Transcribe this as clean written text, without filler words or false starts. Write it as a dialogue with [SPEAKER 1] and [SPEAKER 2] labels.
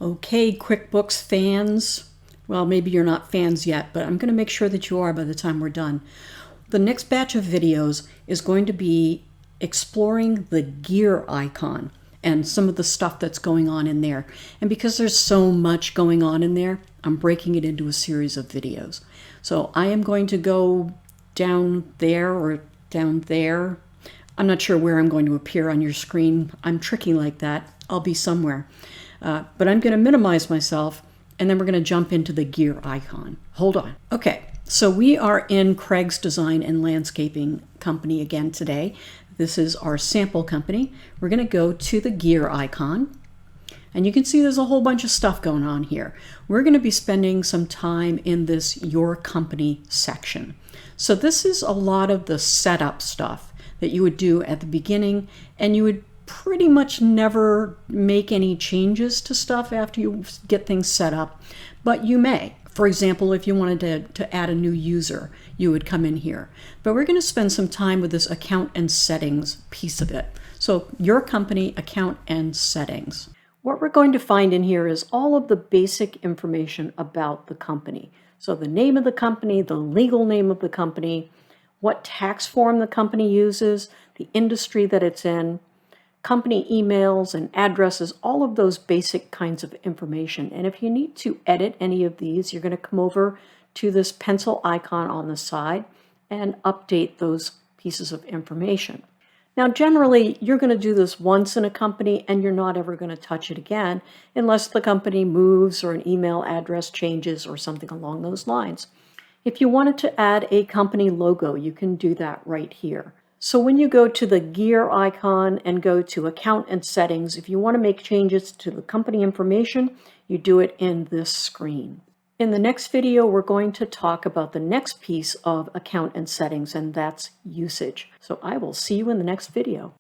[SPEAKER 1] Okay, QuickBooks fans. Well, maybe you're not fans yet, but I'm going to make sure that you are by the time we're done. The next batch of videos is going to be exploring the gear icon and some of the stuff that's going on in there. And because there's so much going on in there, I'm breaking it into a series of videos. So I am going to go down there or down there. I'm not sure where I'm going to appear on your screen. I'm tricky like that. I'll be somewhere. But I'm going to minimize myself, and then we're going to jump into the gear icon. Hold on. Okay, so we are in Craig's Design and Landscaping Company again today. This is our sample company. We're going to go to the gear icon, and you can see there's a whole bunch of stuff going on here. We're going to be spending some time in this Your Company section. So this is a lot of the setup stuff that you would do at the beginning, and you would pretty much never make any changes to stuff after you get things set up, but you may. For example, if you wanted to add a new user, you would come in here. But we're going to spend some time with this account and settings piece of it. So Your Company account and settings. What we're going to find in here is all of the basic information about the company. So the name of the company, the legal name of the company, what tax form the company uses, the industry that it's in, company emails and addresses, all of those basic kinds of information. And if you need to edit any of these, you're going to come over to this pencil icon on the side and update those pieces of information. Now, generally, you're going to do this once in a company and you're not ever going to touch it again unless the company moves or an email address changes or something along those lines. If you wanted to add a company logo, you can do that right here. So when you go to the gear icon and go to account and settings, if you want to make changes to the company information, you do it in this screen. In the next video, we're going to talk about the next piece of account and settings, and that's usage. So I will see you in the next video.